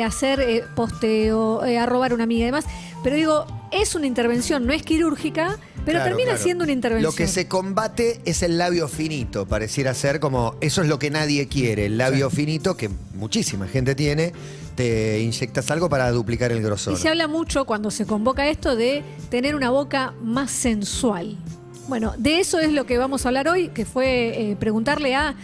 hacer posteo, arrobar a una amiga y demás. Pero digo, es una intervención, no es quirúrgica, pero termina siendo una intervención. Lo que se combate es el labio finito, pareciera ser como, eso es lo que nadie quiere, el labio finito, que muchísima gente tiene, te inyectas algo para duplicar el grosor. Y se habla mucho cuando se convoca esto de tener una boca más sensual. Bueno, de eso es lo que vamos a hablar hoy, que fue preguntarle a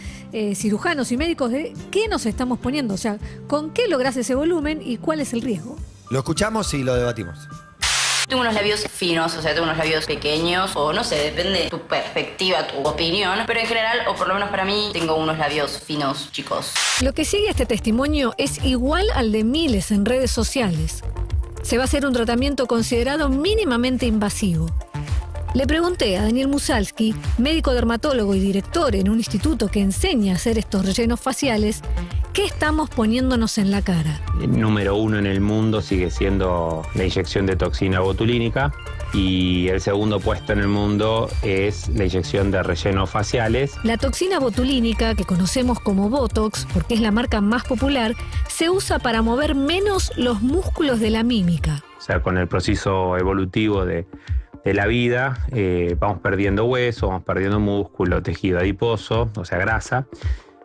cirujanos y médicos de qué nos estamos poniendo, o sea, con qué lográs ese volumen y cuál es el riesgo. Lo escuchamos y lo debatimos. Tengo unos labios finos, o sea, tengo unos labios pequeños, o no sé, depende de tu perspectiva, tu opinión, pero en general, o por lo menos para mí, tengo unos labios finos, chicos. Lo que sigue este testimonio es igual al de miles en redes sociales. Se va a hacer un tratamiento considerado mínimamente invasivo. Le pregunté a Daniel Musalski, médico dermatólogo y director en un instituto que enseña a hacer estos rellenos faciales, ¿qué estamos poniéndonos en la cara? El número 1 en el mundo sigue siendo la inyección de toxina botulínica y el segundo puesto en el mundo es la inyección de rellenos faciales. La toxina botulínica, que conocemos como Botox, porque es la marca más popular, se usa para mover menos los músculos de la mímica. O sea, con el proceso evolutivo de la vida, vamos perdiendo hueso, vamos perdiendo músculo, tejido adiposo, o sea, grasa.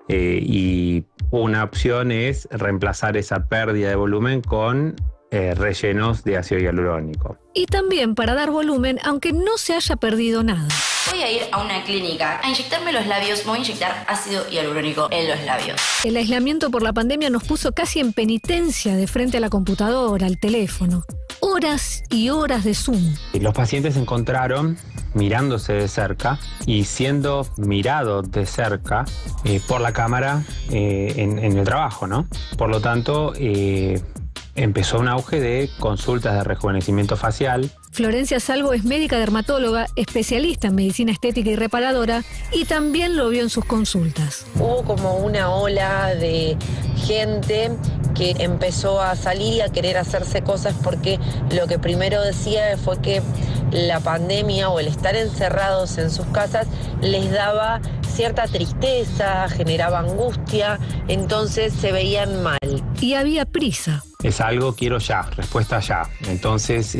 Y una opción es reemplazar esa pérdida de volumen con rellenos de ácido hialurónico. Y también para dar volumen, aunque no se haya perdido nada. Voy a ir a una clínica a inyectarme los labios, me voy a inyectar ácido hialurónico en los labios. El aislamiento por la pandemia nos puso casi en penitencia de frente a la computadora, al teléfono. Horas y horas de Zoom. Los pacientes se encontraron mirándose de cerca y siendo mirados de cerca por la cámara en el trabajo, ¿no? Por lo tanto, empezó un auge de consultas de rejuvenecimiento facial. Florencia Salvo es médica dermatóloga, especialista en medicina estética y reparadora, y también lo vio en sus consultas. Hubo como una ola de gente que empezó a salir y a querer hacerse cosas porque lo que primero decía fue que la pandemia o el estar encerrados en sus casas les daba cierta tristeza, generaba angustia, entonces se veían mal. Y había prisa. Es algo, quiero ya, respuesta ya. Entonces,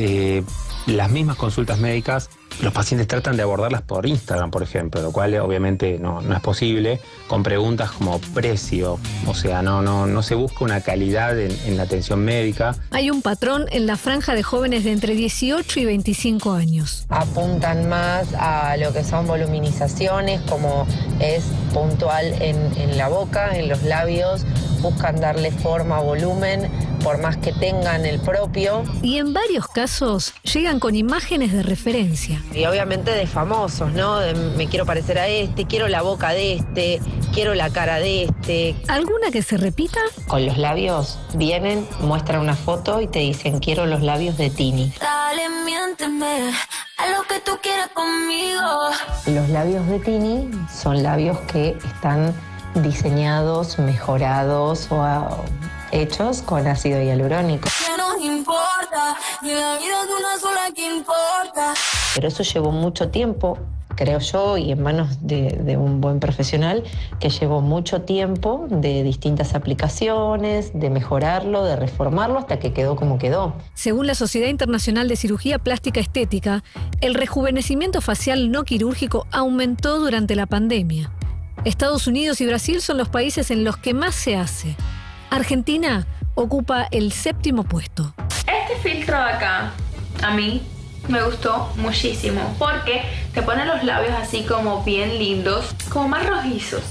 las mismas consultas médicas, los pacientes tratan de abordarlas por Instagram, por ejemplo, lo cual obviamente no es posible, con preguntas como precio, o sea, no se busca una calidad en la atención médica. Hay un patrón en la franja de jóvenes de entre 18 y 25 años. Apuntan más a lo que son voluminizaciones, como es puntual en la boca, en los labios, buscan darle forma, volumen, por más que tengan el propio. Y en varios casos llegan con imágenes de referencia. Y obviamente de famosos, ¿no? De, me quiero parecer a este, quiero la boca de este, quiero la cara de este. ¿Alguna que se repita? Con los labios vienen, muestran una foto y te dicen, quiero los labios de Tini. Dale, miénteme, haz lo que tú quieras conmigo. Los labios de Tini son labios que están diseñados, mejorados o hechos con ácido hialurónico. ¿Qué nos importa? Y la vida es una sola que importa. Pero eso llevó mucho tiempo, creo yo, y en manos de un buen profesional, que llevó mucho tiempo de distintas aplicaciones, de mejorarlo, de reformarlo, hasta que quedó como quedó. Según la Sociedad Internacional de Cirugía Plástica Estética, el rejuvenecimiento facial no quirúrgico aumentó durante la pandemia. Estados Unidos y Brasil son los países en los que más se hace. Argentina ocupa el 7º puesto. Este filtro de acá, a mí me gustó muchísimo porque te ponen los labios así como bien lindos, como más rojizos.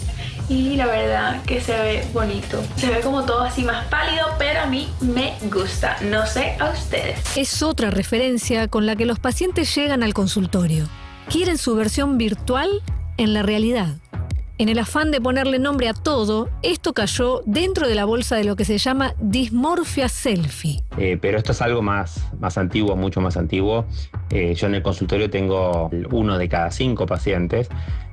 Y la verdad que se ve bonito. Se ve como todo así más pálido, pero a mí me gusta. No sé a ustedes. Es otra referencia con la que los pacientes llegan al consultorio. Quieren su versión virtual en la realidad. En el afán de ponerle nombre a todo, esto cayó dentro de la bolsa de lo que se llama dismorfia selfie. Pero esto es algo más antiguo, mucho más antiguo. Yo en el consultorio tengo 1 de cada 5 pacientes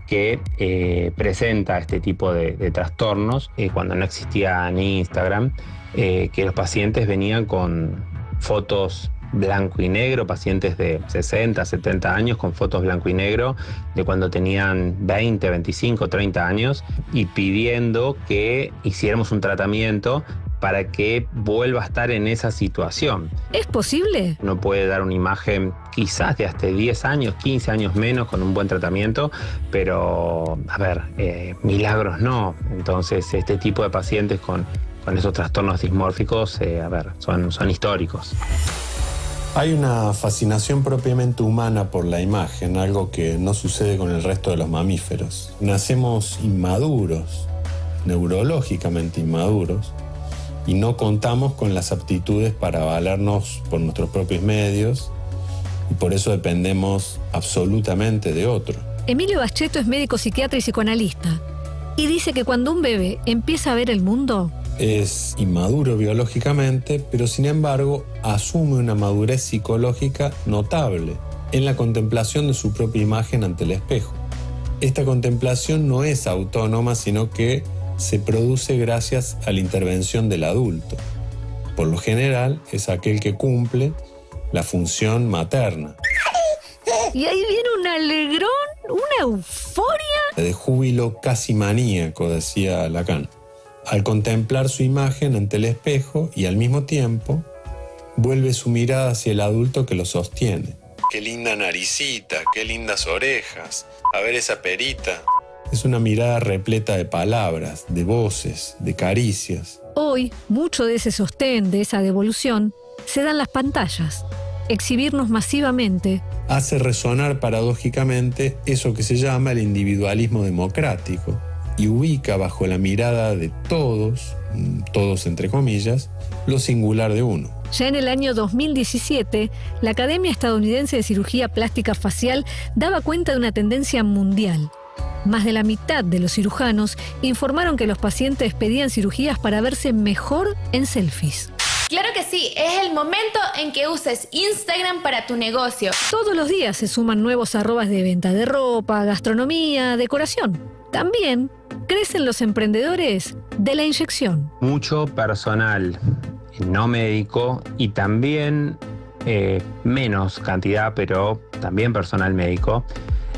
que presenta este tipo de trastornos. Cuando no existía ni Instagram, que los pacientes venían con fotos blanco y negro, pacientes de 60, 70 años con fotos blanco y negro de cuando tenían 20, 25, 30 años y pidiendo que hiciéramos un tratamiento para que vuelva a estar en esa situación. ¿Es posible? Uno puede dar una imagen quizás de hasta 10 años, 15 años menos con un buen tratamiento, pero, a ver, milagros no. Entonces, este tipo de pacientes con esos trastornos dismórficos, son históricos. Hay una fascinación propiamente humana por la imagen, algo que no sucede con el resto de los mamíferos. Nacemos inmaduros, neurológicamente inmaduros, y no contamos con las aptitudes para valernos por nuestros propios medios, y por eso dependemos absolutamente de otro. Emilio Baschetto es médico psiquiatra y psicoanalista, y dice que cuando un bebé empieza a ver el mundo, es inmaduro biológicamente, pero sin embargo asume una madurez psicológica notable en la contemplación de su propia imagen ante el espejo. Esta contemplación no es autónoma, sino que se produce gracias a la intervención del adulto. Por lo general es aquel que cumple la función materna. Y ahí viene un alegrón, una euforia. De júbilo casi maníaco, decía Lacan. Al contemplar su imagen ante el espejo y al mismo tiempo vuelve su mirada hacia el adulto que lo sostiene. Qué linda naricita, qué lindas orejas, a ver esa perita. Es una mirada repleta de palabras, de voces, de caricias. Hoy, mucho de ese sostén, de esa devolución, se dan las pantallas. Exhibirnos masivamente hace resonar paradójicamente eso que se llama el individualismo democrático, y ubica bajo la mirada de todos entre comillas, lo singular de uno. Ya en el año 2017, la Academia Estadounidense de Cirugía Plástica Facial daba cuenta de una tendencia mundial. Más de la mitad de los cirujanos informaron que los pacientes pedían cirugías para verse mejor en selfies. Claro que sí, es el momento en que uses Instagram para tu negocio. Todos los días se suman nuevos arrobas de venta de ropa, gastronomía, decoración. También crecen los emprendedores de la inyección. Mucho personal no médico y también menos cantidad, pero también personal médico,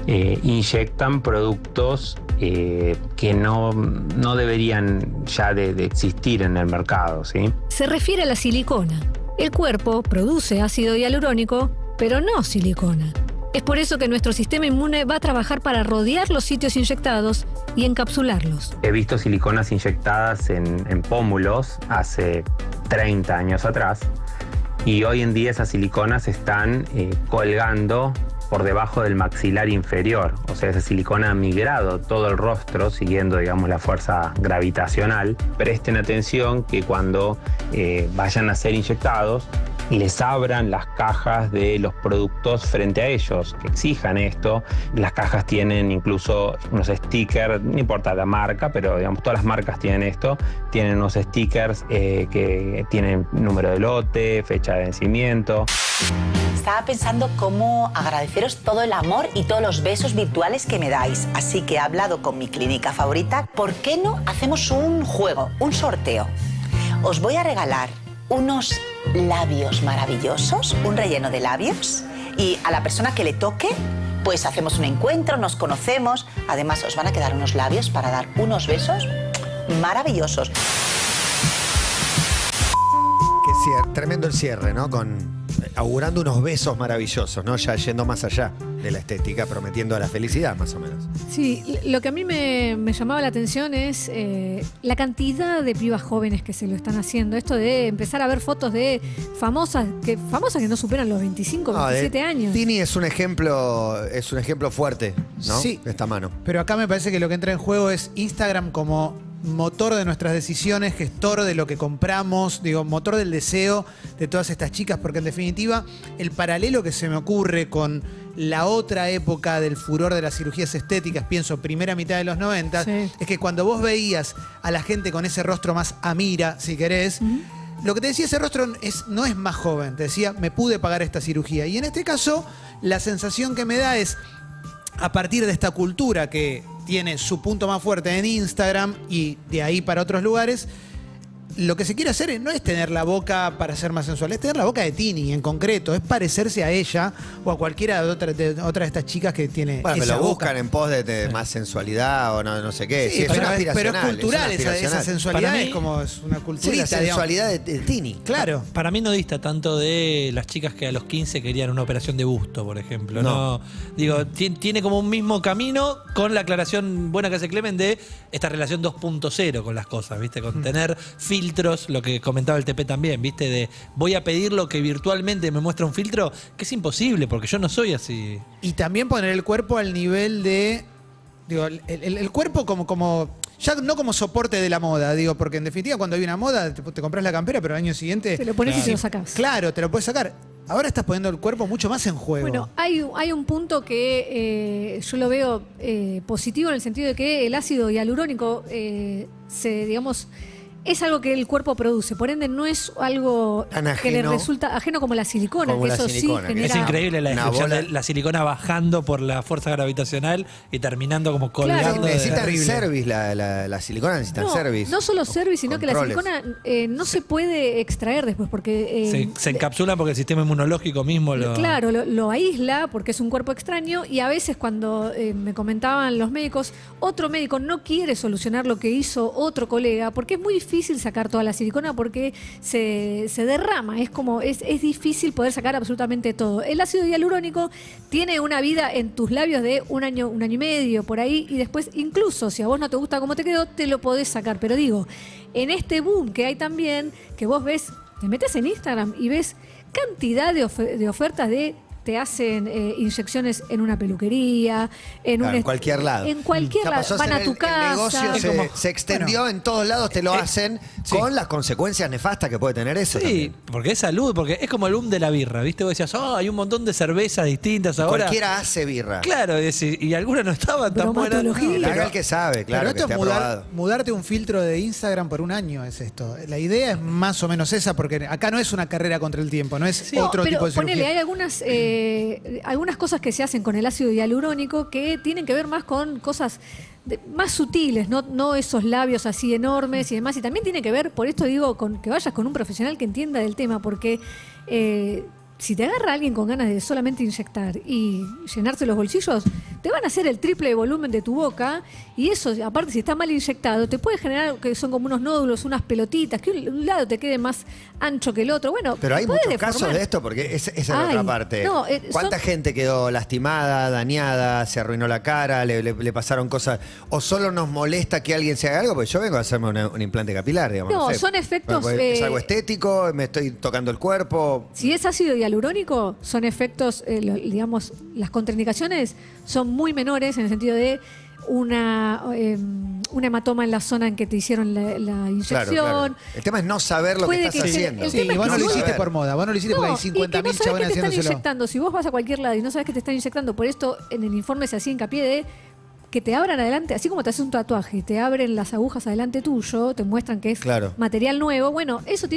inyectan productos que no deberían ya de existir en el mercado, ¿sí? Se refiere a la silicona. El cuerpo produce ácido hialurónico, pero no silicona. Es por eso que nuestro sistema inmune va a trabajar para rodear los sitios inyectados y encapsularlos. He visto siliconas inyectadas en pómulos hace 30 años atrás y hoy en día esas siliconas están colgando por debajo del maxilar inferior. O sea, esa silicona ha migrado todo el rostro siguiendo, digamos, la fuerza gravitacional. Presten atención que cuando vayan a ser inyectados, les abran las cajas de los productos frente a ellos, que exijan esto. Las cajas tienen incluso unos stickers, no importa la marca, pero digamos todas las marcas tienen esto, tienen unos stickers que tienen número de lote, fecha de vencimiento. Estaba pensando cómo agradeceros todo el amor y todos los besos virtuales que me dais, así que he hablado con mi clínica favorita. ¿Por qué no hacemos un juego, un sorteo? Os voy a regalar unos labios maravillosos, un relleno de labios, y a la persona que le toque, pues hacemos un encuentro, nos conocemos. Además, os van a quedar unos labios para dar unos besos maravillosos. Tremendo el cierre, ¿no? Augurando unos besos maravillosos, ¿no? Ya yendo más allá de la estética, prometiendo a la felicidad, más o menos. Sí, lo que a mí me llamaba la atención es la cantidad de pibas jóvenes que se lo están haciendo. Esto de empezar a ver fotos de famosas que no superan los 25, 27 años. Tini es un ejemplo fuerte, ¿no? Sí. De esta mano. Pero acá me parece que lo que entra en juego es Instagram como motor de nuestras decisiones, gestor de lo que compramos, digo, motor del deseo de todas estas chicas, porque en definitiva el paralelo que se me ocurre con la otra época del furor de las cirugías estéticas, pienso primera mitad de los 90, sí, es que cuando vos veías a la gente con ese rostro más Amira, si querés, lo que te decía ese rostro no es más joven, te decía, me pude pagar esta cirugía. Y en este caso, la sensación que me da es, a partir de esta cultura que tiene su punto más fuerte en Instagram y de ahí para otros lugares, lo que se quiere hacer no es tener la boca para ser más sensual, es tener la boca de Tini en concreto, es parecerse a ella o a cualquiera de otra de estas chicas que tiene Bueno, esa pero boca. buscan en pos de más sensualidad o no sé qué. Sí, Sí, es pero, una pero es aspiracional, cultural, es una esa aspiracional. sensualidad Para mí- es como es una Sí, cultura. la sensualidad de Tini. Claro. Para mí no dista tanto de las chicas que a los 15 querían una operación de busto, por ejemplo. No. Digo, tiene como un mismo camino con la aclaración buena que hace Clemen de esta relación 2.0 con las cosas, ¿viste? Con tener filtros, lo que comentaba el TP también, ¿viste? De voy a pedir lo que virtualmente me muestra un filtro, que es imposible porque yo no soy así. Y también poner el cuerpo al nivel de. Digo, el cuerpo como. Ya no como soporte de la moda, digo, porque en definitiva cuando hay una moda te compras la campera, pero al año siguiente. Te lo pones y te lo sacás. Claro, te lo puedes sacar. Ahora estás poniendo el cuerpo mucho más en juego. Bueno, hay un punto que yo lo veo positivo en el sentido de que el ácido hialurónico es algo que el cuerpo produce, por ende no es algo Tan que le ajeno resulta ajeno como la silicona, como que la eso silicona, sí que genera... Es increíble la una descripción bola. de la silicona bajando por la fuerza gravitacional y terminando como colgando. Claro. de- Necesitan terrible. service, la silicona necesitan No, service. no solo service, sino que la Controles. silicona no se puede extraer después porque... se encapsula porque el sistema inmunológico mismo lo... Claro, lo aísla porque es un cuerpo extraño y a veces cuando me comentaban los médicos, otro médico no quiere solucionar lo que hizo otro colega porque es muy difícil sacar toda la silicona porque se derrama, es difícil poder sacar absolutamente todo. El ácido hialurónico tiene una vida en tus labios de un año y medio por ahí y después incluso si a vos no te gusta cómo te quedó, te lo podés sacar. Pero digo, en este boom que hay también, que vos ves, te metes en Instagram y ves cantidad de ofertas de te hacen inyecciones en una peluquería, En cualquier lado. En cualquier Ya lado. pasó a Van ser a tu casa. El negocio se extendió en todos lados, te lo hacen con las consecuencias nefastas que puede tener eso. Sí, también. porque es salud, porque es como el boom de la birra, ¿viste? Vos decías, hay un montón de cervezas distintas ahora. Cualquiera hace birra. Claro, y algunas no estaban tan buenas. Bromatología. Haga el que sabe, claro, Pero que esto esté es aprobado. mudarte un filtro de Instagram por un año, es esto. La idea es más o menos esa, porque acá no es una carrera contra el tiempo, no es otro pero tipo de ponele, cirugía. hay algunas cosas que se hacen con el ácido hialurónico que tienen que ver más con cosas más sutiles, no esos labios así enormes y demás. Y también tiene que ver, por esto digo, con que vayas con un profesional que entienda del tema, porque si te agarra alguien con ganas de solamente inyectar y llenarse los bolsillos, te van a hacer el triple de volumen de tu boca y eso, aparte si está mal inyectado, te puede generar que son como unos nódulos, unas pelotitas, que un lado te quede más ancho que el otro. Bueno, Pero hay puede muchos deformar. casos de esto, porque esa es la Ay, otra parte. no, ¿Cuánta son- gente quedó lastimada, dañada, se arruinó la cara, le pasaron cosas? ¿O solo nos molesta que alguien se haga algo? Porque yo vengo a hacerme un implante capilar, digamos. No, sé. son efectos, Es algo estético, me estoy tocando el cuerpo. Si es ácido hialurónico, son efectos, digamos, las contraindicaciones son muy menores en el sentido de un hematoma en la zona en que te hicieron la inyección. Claro. El tema es no saber lo que Puede estás que- haciendo. el Sí, tema y es vos que no lo no hiciste saber. por moda, vos no lo hiciste porque hay y que 50.000 no sabes chabones que te están haciéndoselo. inyectando. Si vos vas a cualquier lado y no sabes que te están inyectando, por esto en el informe se hacía hincapié de que te abran adelante, así como te haces un tatuaje y te abren las agujas adelante tuyo, te muestran que es Claro. material nuevo. Bueno, eso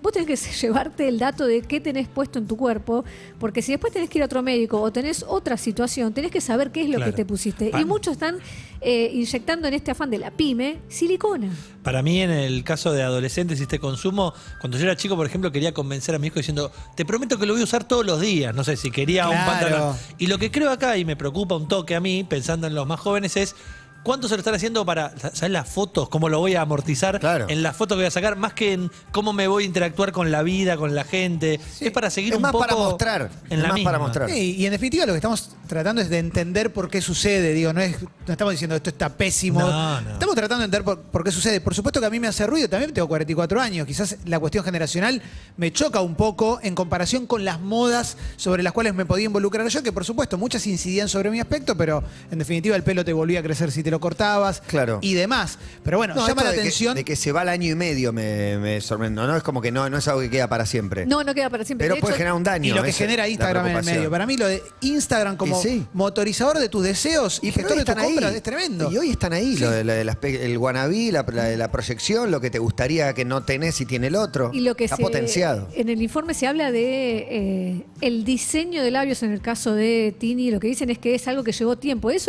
vos tenés que llevarte el dato de qué tenés puesto en tu cuerpo, porque si después tenés que ir a otro médico o tenés otra situación, tenés que saber qué es lo Claro. que te pusiste. Pa- Y muchos están inyectando en este afán de la pyme silicona. Para mí, en el caso de adolescentes y este consumo, cuando yo era chico, por ejemplo, quería convencer a mi hijo diciendo, te prometo que lo voy a usar todos los días. No sé si quería un Claro. pantalón. Y lo que creo acá, y me preocupa un toque a mí, pensando en los más jóvenes, es cuánto se lo están haciendo para, ¿sabes las fotos? ¿Cómo lo voy a amortizar Claro. en las fotos que voy a sacar? Más que en cómo me voy a interactuar con la vida, con la gente. Es para seguir Es un más poco para mostrar. en Es la más misma. para mostrar. Sí, y en definitiva lo que estamos tratando es de entender por qué sucede. Digo, no estamos diciendo esto está pésimo. No. Estamos tratando de entender por qué sucede. Por supuesto que a mí me hace ruido. También tengo 44 años. Quizás la cuestión generacional me choca un poco en comparación con las modas sobre las cuales me podía involucrar yo, que por supuesto muchas incidían sobre mi aspecto, pero en definitiva el pelo te volvía a crecer si te lo cortabas. Claro. Y demás. Pero bueno, No, llama la esto atención. de que se va al año y medio me sorprende. No es como que no es algo que queda para siempre. No queda para siempre. Pero De puede hecho, generar un daño. Y lo que esa genera es la Instagram en el preocupación. medio. Para mí lo de Instagram como Y sí. motorizador de tus deseos y pero gestor hoy de tu están compra ahí. es tremendo. Y hoy están ahí, lo del el wannabe, la proyección, lo que te gustaría que no tenés y tiene el otro. Y lo que está potenciado. En el informe se habla de el diseño de labios en el caso de Tini. Lo que dicen es que es algo que llevó tiempo. Es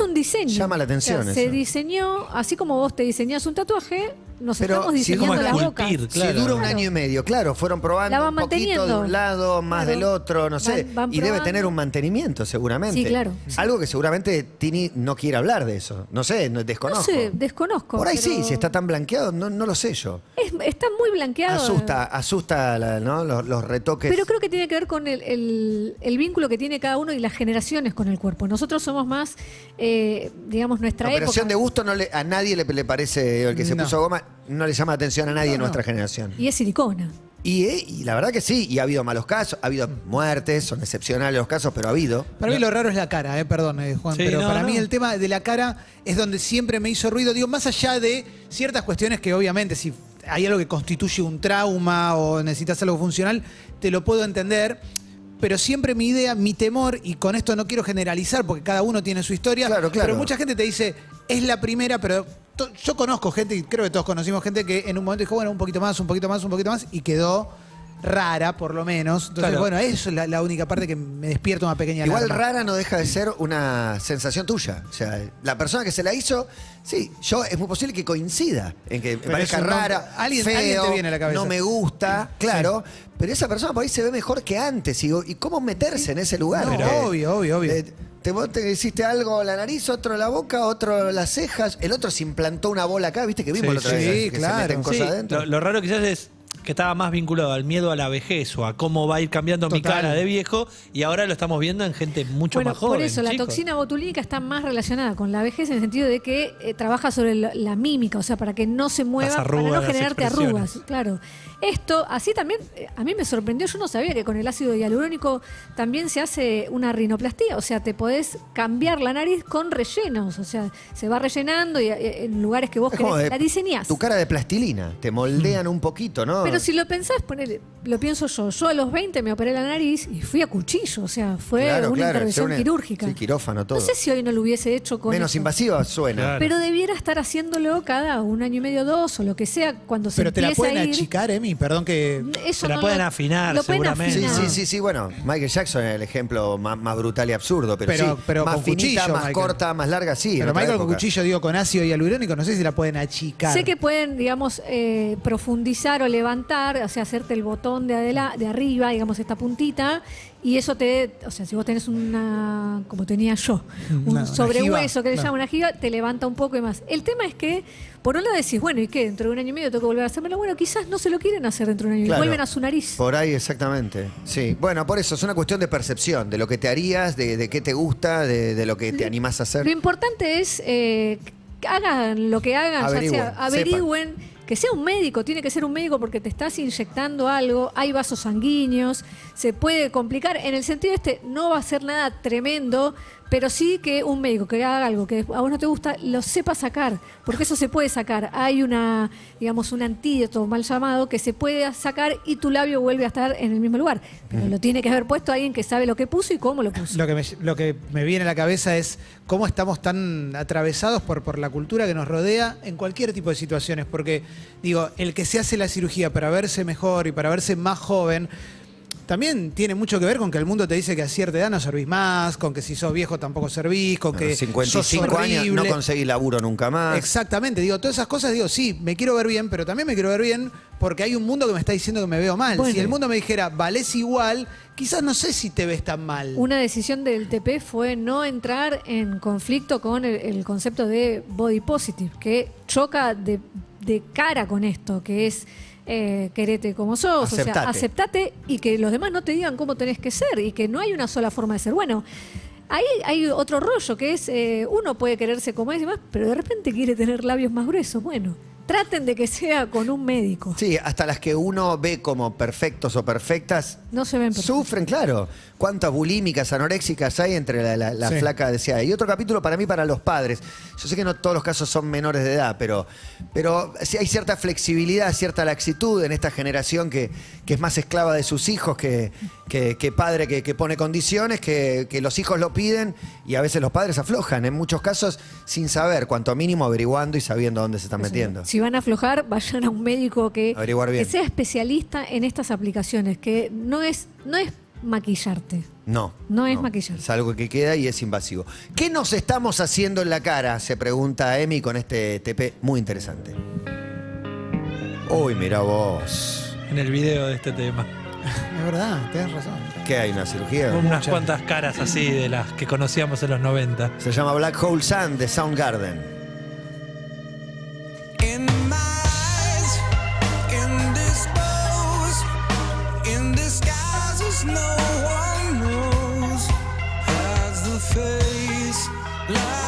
un diseño. llama la atención Se eso. diseñó, así como vos te diseñás un tatuaje, nos Pero estamos si diseñando dura- la boca. esculpir, Si claro. dura un año y medio, claro, fueron probando La van un poquito de manteniendo. un lado, más Claro. del otro, no sé. Van y debe probando. tener un mantenimiento, seguramente. Sí, claro. Algo que seguramente Tini no quiere hablar de eso. No sé, desconozco. No sé, desconozco. Por ahí pero sí, si está tan blanqueado, no lo sé yo. está muy blanqueado. Asusta ¿no? los retoques. Pero creo que tiene que ver con el vínculo que tiene cada uno y las generaciones con el cuerpo. Nosotros somos más, digamos, nuestra La operación época. de gusto a nadie le parece, el que se No. puso goma, no le llama atención a nadie en nuestra generación. Y es silicona. Y la verdad que sí, y ha habido malos casos, ha habido muertes, son excepcionales los casos, pero ha habido. Para mí lo raro es la cara, perdón, Juan, Sí, pero no, para mí no. el tema de la cara es donde siempre me hizo ruido. Digo, más allá de ciertas cuestiones que obviamente si hay algo que constituye un trauma o necesitas algo funcional, te lo puedo entender. Pero siempre mi idea, mi temor, y con esto no quiero generalizar porque cada uno tiene su historia, Claro. pero mucha gente te dice, es la primera, pero yo conozco gente, y creo que todos conocimos gente que en un momento dijo, bueno, un poquito más, y quedó rara, por lo menos. Entonces, Claro. bueno, eso es la única parte que me despierta una pequeña Igual alarma. rara no deja de ser una sensación tuya. O sea, la persona que se la hizo, sí, es muy posible que coincida en que me Pero parezca es un nombre. rara, Alguien feo, te viene a la cabeza. no me gusta, claro. Pero esa persona por ahí se ve mejor que antes. ¿Y cómo meterse en ese lugar? No, obvio. Vos te hiciste algo la nariz, otro la boca, otro las cejas. El otro se implantó una bola acá, ¿viste? Que vimos la otra sí, vez. Que claro. se meten cosas Sí, adentro. lo raro quizás es que estaba más vinculado al miedo a la vejez o a cómo va a ir cambiando mi Total. cara de viejo y ahora lo estamos viendo en gente mucho Bueno, más joven. por eso la chicos. toxina botulínica está más relacionada con la vejez en el sentido de que trabaja sobre la mímica, o sea, para que no se mueva, Las arrugas, para no las generarte expresiones. arrugas. Claro. Esto, así también, a mí me sorprendió, yo no sabía que con el ácido hialurónico también se hace una rinoplastía, o sea, te podés cambiar la nariz con rellenos, o sea, se va rellenando y en lugares que vos Es como querés, de la diseñás. Tu cara de plastilina, te moldean un poquito, ¿no? Pero si lo pensás, lo pienso yo a los 20 me operé la nariz y fui a cuchillo, o sea, fue Claro, una claro, intervención una- quirúrgica. Sí, quirófano, todo. No sé si hoy no lo hubiese hecho con Menos eso. invasiva suena. Claro. Pero debiera estar haciéndolo cada un año y medio, 2 o lo que sea, cuando se Pero te la empiece pueden a ir. achicar, Emi, perdón que... Eso Se la no pueden afinar, lo pueden seguramente. afinar. Sí, bueno, Michael Jackson es el ejemplo más brutal y absurdo, pero sí, Pero más con finita, cuchillo, más Michael. corta, más larga, sí. en Pero otra Michael con época. cuchillo, digo, con ácido hialurónico, no sé si la pueden achicar. Sé que pueden, digamos, profundizar o levantar, o sea, hacerte el botón de arriba, digamos, esta puntita, y eso o sea, si vos tenés como tenía yo, un Una sobrehueso jiba, que le claro. llaman una jiba, te levanta un poco y más. El tema es que, por un lado decís, bueno, ¿y qué? Dentro de un año y medio tengo que volver a hacérmelo. Bueno, quizás no se lo quieren hacer dentro de un año y Claro. vuelven a su nariz. Por ahí, exactamente. Sí. Bueno, por eso es una cuestión de percepción, de lo que te harías, de qué te gusta, de lo que te animás a hacer. Lo importante es que hagan lo que hagan, Averigüen, ya sea averigüen, que sea un médico, tiene que ser un médico porque te estás inyectando algo, hay vasos sanguíneos, se puede complicar. En el sentido no va a ser nada tremendo, pero sí que un médico que haga algo que a vos no te gusta, lo sepa sacar, porque eso se puede sacar. Hay digamos, un antídoto mal llamado que se puede sacar y tu labio vuelve a estar en el mismo lugar. Pero lo tiene que haber puesto alguien que sabe lo que puso y cómo lo puso. Lo que me viene a la cabeza es cómo estamos tan atravesados por la cultura que nos rodea en cualquier tipo de situaciones. Porque, digo, el que se hace la cirugía para verse mejor y para verse más joven, también tiene mucho que ver con que el mundo te dice que a cierta edad no servís más, con que si sos viejo tampoco servís, con que 55 sos años no horrible. conseguís laburo nunca más. Exactamente, digo, todas esas cosas, digo, sí, me quiero ver bien, pero también me quiero ver bien porque hay un mundo que me está diciendo que me veo mal. Bueno. Si el mundo me dijera, valés igual, quizás no sé si te ves tan mal. Una decisión del TP fue no entrar en conflicto con el concepto de body positive, que choca de cara con esto, que es querete como sos, o sea, aceptate y que los demás no te digan cómo tenés que ser y que no hay una sola forma de ser. Bueno, ahí hay otro rollo que es, uno puede quererse como es y demás, pero de repente quiere tener labios más gruesos. Bueno, traten de que sea con un médico. Sí, hasta las que uno ve como perfectos o perfectas No se ven perfectos. sufren, claro. Cuántas bulímicas, anoréxicas hay entre la Sí. flaca deseada. Y otro capítulo para mí, para los padres. Yo sé que no todos los casos son menores de edad, pero sí hay cierta flexibilidad, cierta laxitud en esta generación que es más esclava de sus hijos que padre que pone condiciones, que los hijos lo piden y a veces los padres aflojan, en muchos casos sin saber, cuanto mínimo averiguando y sabiendo dónde se están metiendo. Si van a aflojar, vayan a un médico que Averiguar bien. sea especialista en estas aplicaciones, que no es maquillarte. No. No es maquillar. Es algo que queda y es invasivo. ¿Qué nos estamos haciendo en la cara? Se pregunta Emi con este TP muy interesante. Uy, mirá vos. En el video de este tema. Es verdad, tenés razón. ¿Qué hay, una cirugía? Unas cuantas caras así de las que conocíamos en los 90. Se llama Black Hole Sun de Soundgarden. No one knows, has the face like